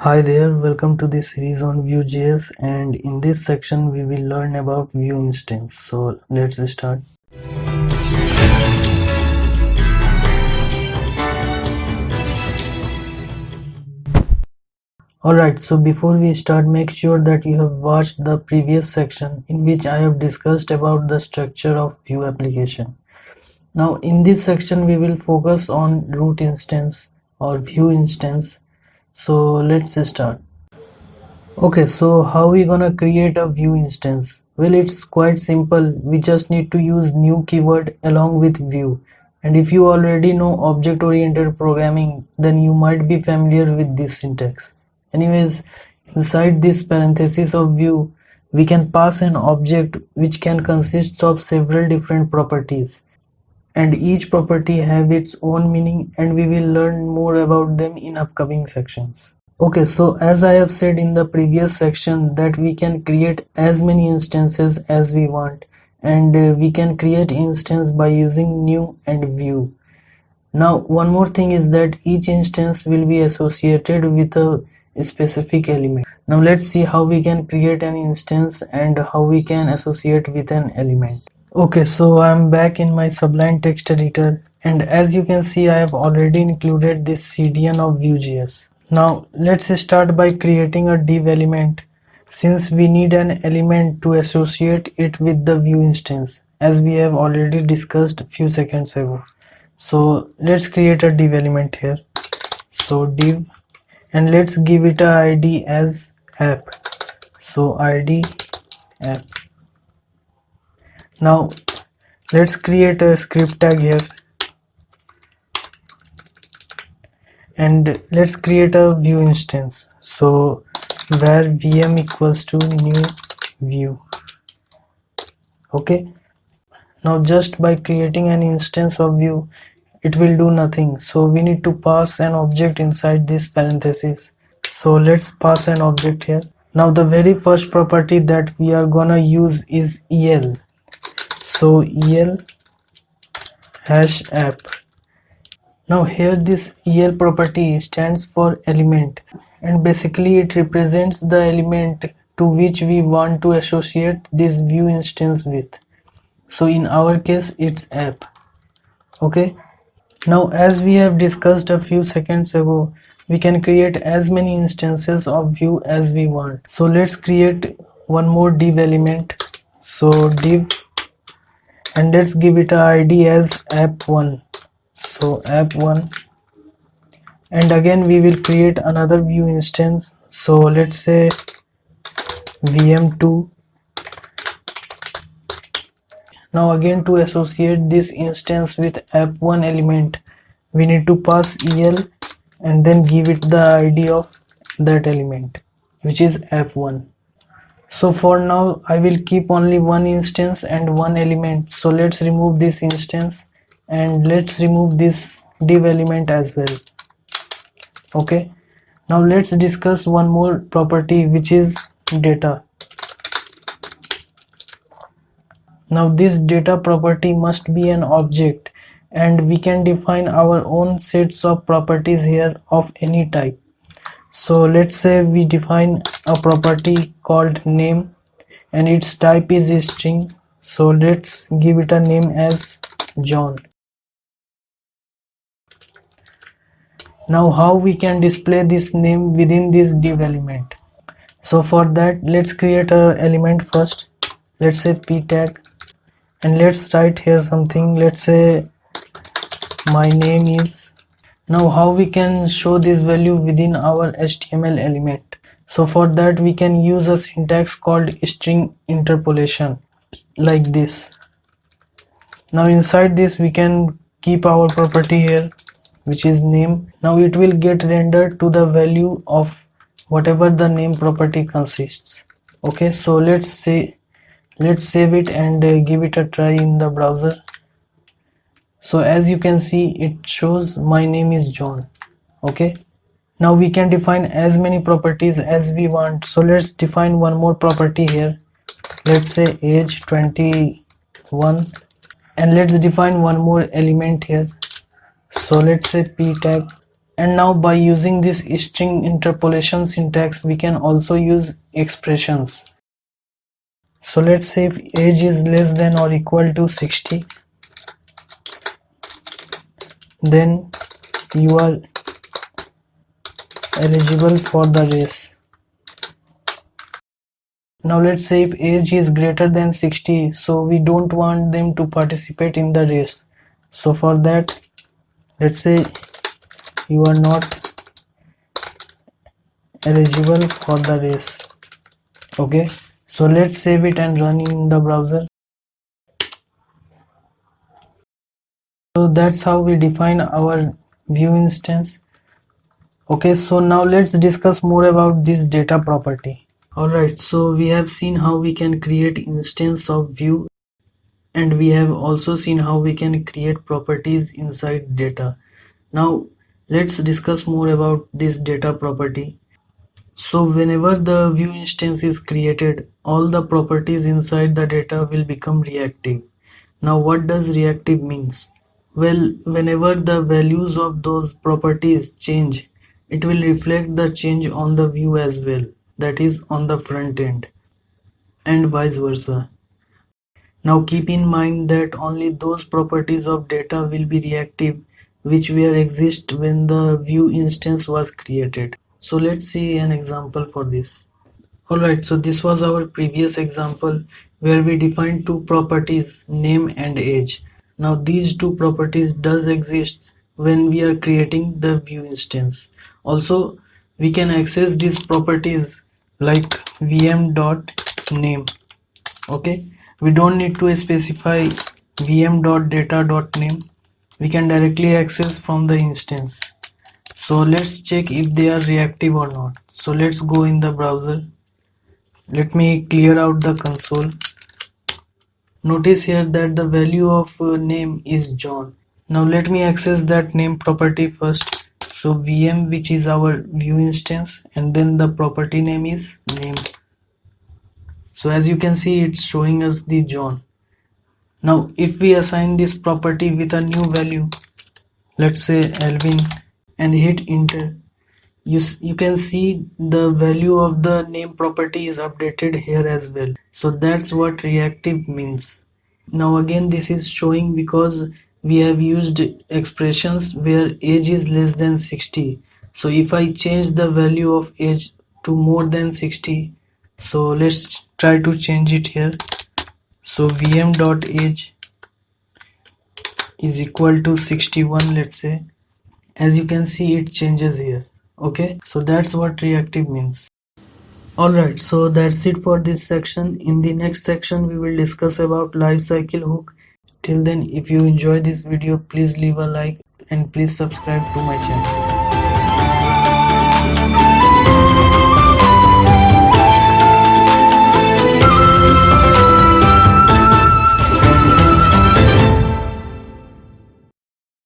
Hi there, welcome to this series on Vue.js, and in this section we will learn about Vue instance. So let's start. Alright, so before we start, make sure that you have watched the previous section in which I have discussed about the structure of Vue application. Now in this section we will focus on root instance or Vue instance. So let's start. Okay, so how we gonna create a Vue instance? Well, it's quite simple. We just need to use new keyword along with Vue. And if you already know object-oriented programming, then you might be familiar with this syntax. Anyways, inside this parenthesis of Vue, we can pass an object which can consist of several different properties. And each property have its own meaning, and we will learn more about them in upcoming sections. Okay, so as I have said in the previous section that we can create as many instances as we want, and we can create instance by using new and Vue. Now one more thing is that each instance will be associated with a specific element. Now let's see how we can create an instance and how we can associate with an element. Okay, so I'm back in my Sublime text editor, and as you can see I have already included this CDN of Vue.js. Now let's start by creating a div element, since we need an element to associate it with the Vue instance, as we have already discussed a few seconds ago. So let's create a div element here. So div, and let's give it a ID as app. So ID app. Now let's create a script tag here, and let's create a Vue instance. So where vm equals to new Vue. Okay, now just by creating an instance of Vue, it will do nothing, so we need to pass an object inside this parenthesis. So let's pass an object here. Now the very first property that we are gonna use is el. So el hash app. Now here this el property stands for element, and basically it represents the element to which we want to associate this Vue instance with. So in our case it's app. Okay, now as we have discussed a few seconds ago, we can create as many instances of Vue as we want. So let's create one more div element. So div, and let's give it a ID as app1. So app1, and again we will create another Vue instance. So let's say vm2. Now again, to associate this instance with app1 element, we need to pass el and then give it the ID of that element, which is app1. So for now I will keep only one instance and one element. So let's remove this instance, and let's remove this div element as well. Okay, now let's discuss one more property, which is data. Now this data property must be an object, and we can define our own sets of properties here of any type. So let's say we define a property called name, and its type is a string. So let's give it a name as John. Now how we can display this name within this div element? So for that, let's create a element first. Let's say p tag, and let's write here something. Let's say my name is. Now how we can show this value within our HTML element? So for that we can use a syntax called string interpolation, like this. Now inside this we can keep our property here, which is name. Now it will get rendered to the value of whatever the name property consists. Okay, so let's save it and give it a try in the browser. So as you can see, it shows my name is John. Okay, now we can define as many properties as we want. So let's define one more property here. Let's say age 21, and let's define one more element here. So let's say p tag, And now by using this string interpolation syntax, we can also use expressions. So let's say if age is less than or equal to 60, then you are eligible for the race. Now let's say if age is greater than 60, so we don't want them to participate in the race. So for that, let's say you are not eligible for the race. Okay, so let's save it and run in the browser. So that's how we define our view instance. Okay, so now let's discuss more about this data property. Alright, so we have seen how we can create instance of view, and we have also seen how we can create properties inside data. Now let's discuss more about this data property. So whenever the view instance is created, all the properties inside the data will become reactive. Now what does reactive means? Well, whenever the values of those properties change, it will reflect the change on the view as well, that is on the front end, and vice versa. Now keep in mind that only those properties of data will be reactive which were exist when the view instance was created. So let's see an example for this. Alright, so this was our previous example where we defined two properties, name and age. Now these two properties does exist when we are creating the view instance. Also, we can access these properties like vm.name. Okay, we don't need to specify vm.data.name. We can directly access from the instance. So let's check if they are reactive or not. So let's go in the browser. Let me clear out the console. Notice here that the value of name is John. Now let me access that name property first. So VM, which is our view instance, and then the property name is name. So as you can see, it's showing us the John. Now if we assign this property with a new value, let's say Alvin, and hit enter, you can see the value of the name property is updated here as well. So that's what reactive means. Now again, this is showing because we have used expressions where age is less than 60. So if I change the value of age to more than 60, so let's try to change it here. So vm.age is equal to 61, let's say. As you can see, it changes here. Okay, so that's what reactive means. Alright, so that's it for this section. In the next section we will discuss about lifecycle hook. Till then, if you enjoy this video, please leave a like and please subscribe to my channel.